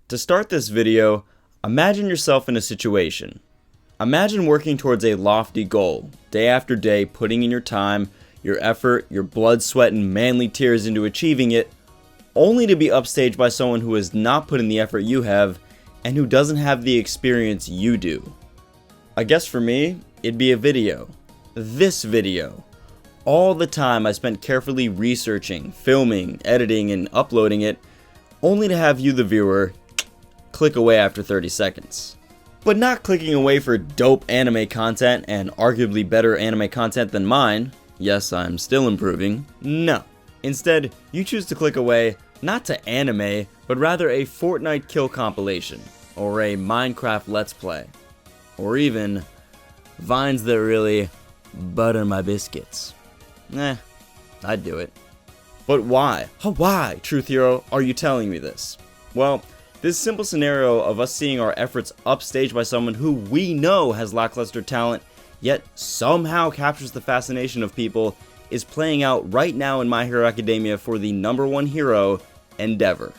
To start this video, imagine yourself in a situation. Imagine working towards a lofty goal, day after day putting in your time, your effort, your blood, sweat, and manly tears into achieving it, only to be upstaged by someone who has not put in the effort you have, and who doesn't have the experience you do. I guess for me, it'd be a video. This video. All the time I spent carefully researching, filming, editing, and uploading it, only to have you, the viewer, click away after 30 seconds. But not clicking away for dope anime content and arguably better anime content than mine. Yes, I'm still improving. No. Instead, you choose to click away not to anime, but rather a Fortnite kill compilation, or a Minecraft Let's Play, or even vines that really butter my biscuits. I'd do it. But why? Why, Truth Hero, are you telling me this? Well, this simple scenario of us seeing our efforts upstaged by someone who we know has lackluster talent, yet somehow captures the fascination of people, is playing out right now in My Hero Academia for the #1 hero, Endeavor.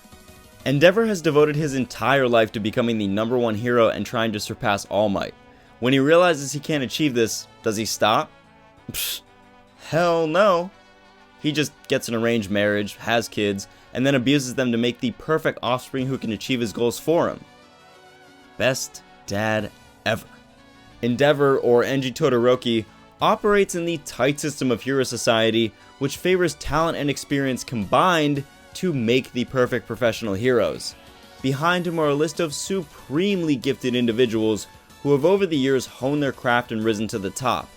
Endeavor has devoted his entire life to becoming the #1 hero and trying to surpass All Might. When he realizes he can't achieve this, does he stop? Psh, hell no. He just gets an arranged marriage, has kids, and then abuses them to make the perfect offspring who can achieve his goals for him. Best dad ever. Endeavor, or Enji Todoroki, operates in the tight system of hero society, which favors talent and experience combined to make the perfect professional heroes. Behind him are a list of supremely gifted individuals who have over the years honed their craft and risen to the top,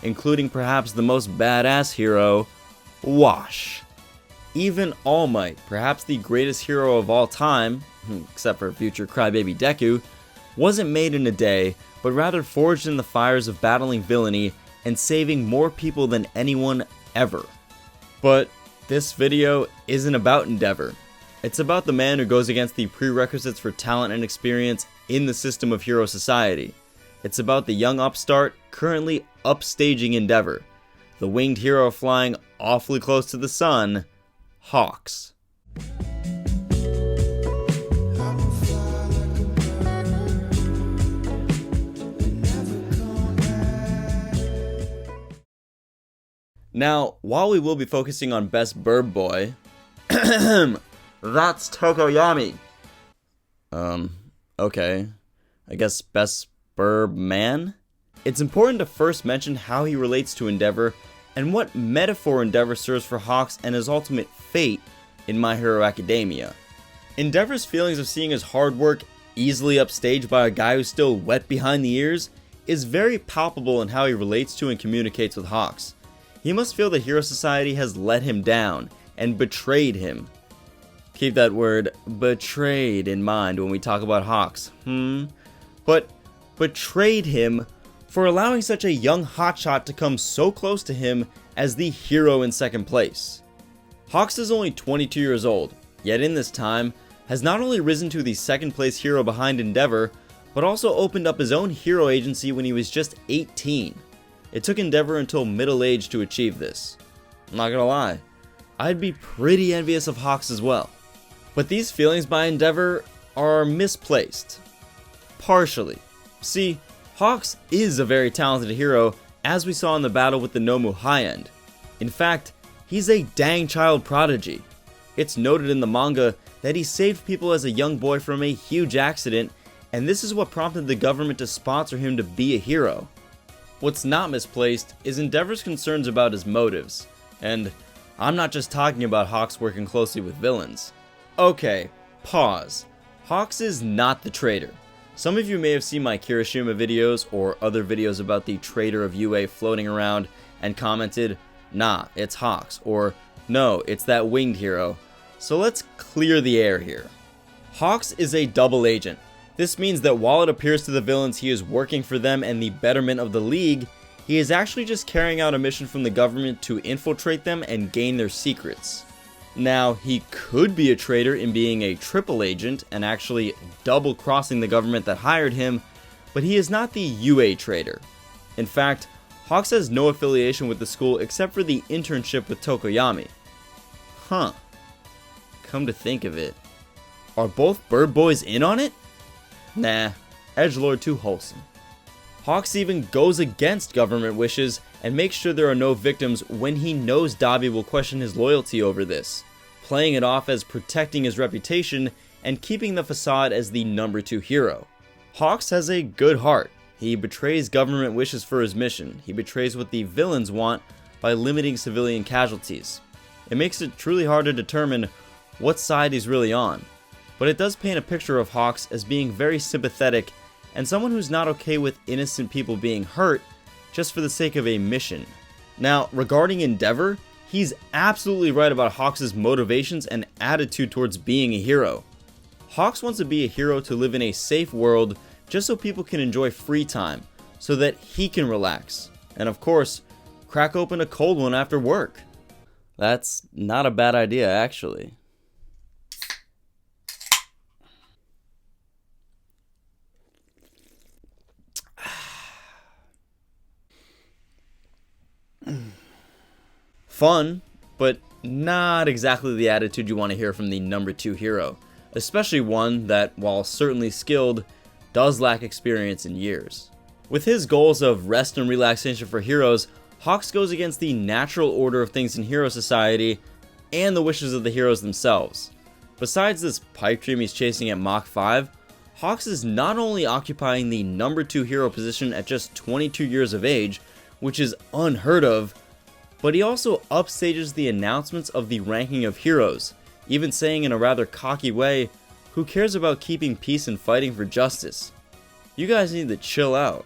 including perhaps the most badass hero, Wash. Even All Might, perhaps the greatest hero of all time, except for future crybaby Deku, wasn't made in a day, but rather forged in the fires of battling villainy and saving more people than anyone ever. But this video isn't about Endeavor. It's about the man who goes against the prerequisites for talent and experience in the system of hero society. It's about the young upstart currently upstaging Endeavor, the winged hero flying awfully close to the sun, HAWKS. Now, while we will be focusing on Best Burb Boy, that's Tokoyami. Okay. I guess Best Burb Man? It's important to first mention how he relates to Endeavor and what metaphor Endeavor serves for HAWKS and his ultimate fate in My Hero Academia. Endeavor's feelings of seeing his hard work easily upstaged by a guy who's still wet behind the ears is very palpable in how he relates to and communicates with HAWKS. He must feel the Hero Society has let him down and betrayed him. Keep that word betrayed in mind when we talk about HAWKS. But betrayed him for allowing such a young hotshot to come so close to him as the hero in second place. HAWKS is only 22 years old, yet in this time has not only risen to the second place hero behind Endeavor, but also opened up his own hero agency when he was just 18. It took Endeavor until middle age to achieve this. I'm not gonna lie, I'd be pretty envious of HAWKS as well. But these feelings by Endeavor are misplaced. Partially. See, HAWKS is a very talented hero, as we saw in the battle with the Nomu High End. In fact, he's a dang child prodigy. It's noted in the manga that he saved people as a young boy from a huge accident, and this is what prompted the government to sponsor him to be a hero. What's not misplaced is Endeavor's concerns about his motives, and I'm not just talking about HAWKS working closely with villains. Okay, pause. HAWKS is not the traitor. Some of you may have seen my Kirishima videos or other videos about the traitor of UA floating around and commented, nah, it's HAWKS, or no, it's that winged hero. So let's clear the air here. HAWKS is a double agent. This means that while it appears to the villains he is working for them and the betterment of the League, he is actually just carrying out a mission from the government to infiltrate them and gain their secrets. Now, he could be a traitor in being a triple agent and actually double-crossing the government that hired him, but he is not the UA traitor. In fact, HAWKS has no affiliation with the school except for the internship with Tokoyami. Come to think of it, Are both bird boys in on it? Nah, edgelord too wholesome. HAWKS even goes against government wishes and makes sure there are no victims when he knows Dabi will question his loyalty over this, playing it off as protecting his reputation and keeping the facade as the number 2 hero. HAWKS has a good heart. He betrays government wishes for his mission. He betrays what the villains want by limiting civilian casualties. It makes it truly hard to determine what side he's really on, but it does paint a picture of HAWKS as being very sympathetic and someone who's not okay with innocent people being hurt just for the sake of a mission. Now, regarding Endeavor, he's absolutely right about HAWKS' motivations and attitude towards being a hero. HAWKS wants to be a hero to live in a safe world just so people can enjoy free time, so that he can relax, and of course, crack open a cold one after work. That's not a bad idea, actually. Fun, but not exactly the attitude you want to hear from the number 2 hero, especially one that, while certainly skilled, does lack experience in years. With his goals of rest and relaxation for heroes, HAWKS goes against the natural order of things in hero society and the wishes of the heroes themselves. Besides this pipe dream he's chasing at Mach 5, HAWKS is not only occupying the number 2 hero position at just 22 years of age, which is unheard of, but he also upstages the announcements of the ranking of heroes, even saying in a rather cocky way, "Who cares about keeping peace and fighting for justice? You guys need to chill out."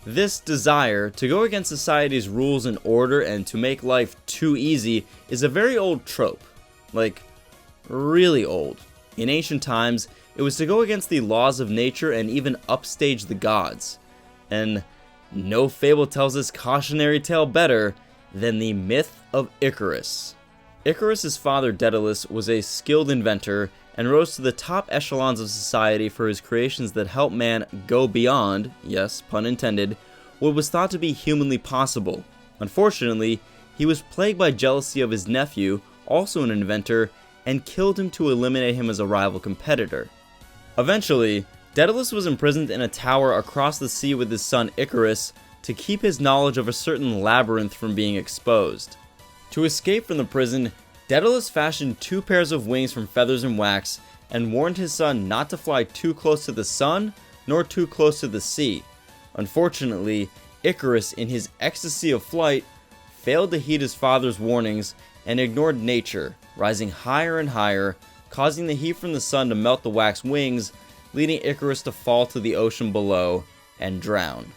This desire to go against society's rules and order and to make life too easy is a very old trope. Like, really old. In ancient times, it was to go against the laws of nature and even upstage the gods. And no fable tells this cautionary tale better than the myth of Icarus. Icarus' father Daedalus was a skilled inventor and rose to the top echelons of society for his creations that help man go beyond, yes, pun intended, what was thought to be humanly possible. Unfortunately, he was plagued by jealousy of his nephew, also an inventor, and killed him to eliminate him as a rival competitor. Eventually, Daedalus was imprisoned in a tower across the sea with his son Icarus to keep his knowledge of a certain labyrinth from being exposed. To escape from the prison, Daedalus fashioned 2 pairs of wings from feathers and wax and warned his son not to fly too close to the sun nor too close to the sea. Unfortunately, Icarus, in his ecstasy of flight, failed to heed his father's warnings and ignored nature, rising higher and higher, causing the heat from the sun to melt the wax wings, leading Icarus to fall to the ocean below and drown.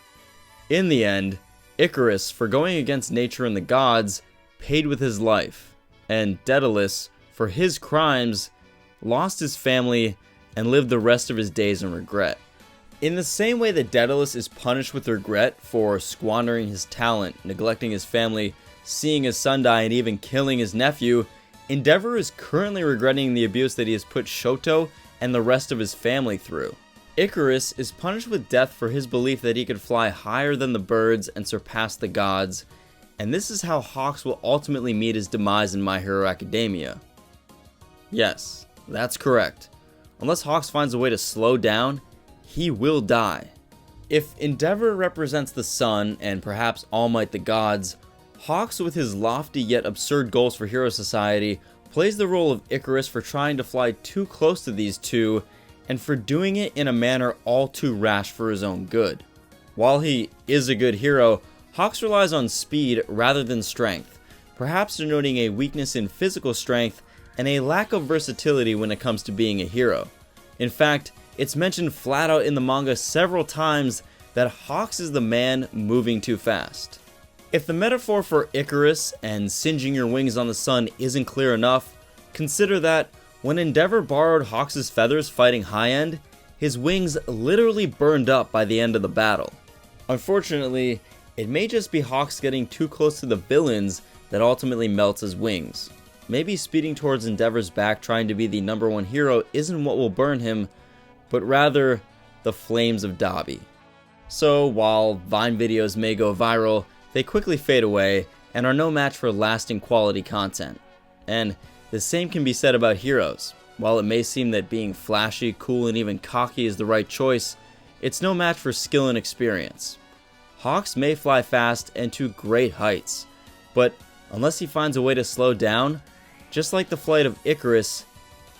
In the end, Icarus, for going against nature and the gods, paid with his life, and Daedalus, for his crimes, lost his family and lived the rest of his days in regret. In the same way that Daedalus is punished with regret for squandering his talent, neglecting his family, seeing his son die, and even killing his nephew, Endeavor is currently regretting the abuse that he has put Shoto and the rest of his family through. Icarus is punished with death for his belief that he could fly higher than the birds and surpass the gods, and this is how HAWKS will ultimately meet his demise in My Hero Academia. Yes, that's correct. Unless HAWKS finds a way to slow down, he will die. If Endeavor represents the sun and perhaps All Might the gods, HAWKS, with his lofty yet absurd goals for Hero Society, plays the role of Icarus for trying to fly too close to these two and for doing it in a manner all too rash for his own good. While he is a good hero, HAWKS relies on speed rather than strength, perhaps denoting a weakness in physical strength and a lack of versatility when it comes to being a hero. In fact, it's mentioned flat out in the manga several times that HAWKS is the man moving too fast. If the metaphor for Icarus and singeing your wings on the sun isn't clear enough, consider that when Endeavor borrowed HAWKS' feathers fighting High End, his wings literally burned up by the end of the battle. Unfortunately, it may just be HAWKS getting too close to the villains that ultimately melts his wings. Maybe speeding towards Endeavor's back trying to be the number 1 hero isn't what will burn him, but rather the flames of Dabi. So while Vine videos may go viral, they quickly fade away and are no match for lasting quality content. And the same can be said about heroes. While it may seem that being flashy, cool, and even cocky is the right choice, it's no match for skill and experience. Hawks may fly fast and to great heights, but unless he finds a way to slow down, just like the flight of Icarus,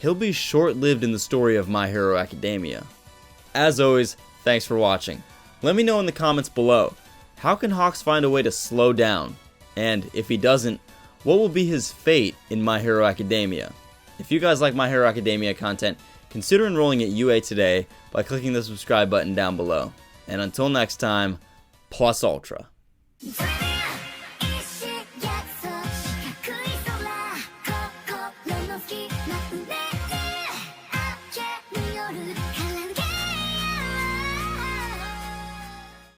he'll be short-lived in the story of My Hero Academia. As always, thanks for watching. Let me know in the comments below, how can Hawks find a way to slow down? And if he doesn't, what will be his fate in My Hero Academia? If you guys like My Hero Academia content, consider enrolling at UA today by clicking the subscribe button down below. And until next time, Plus Ultra.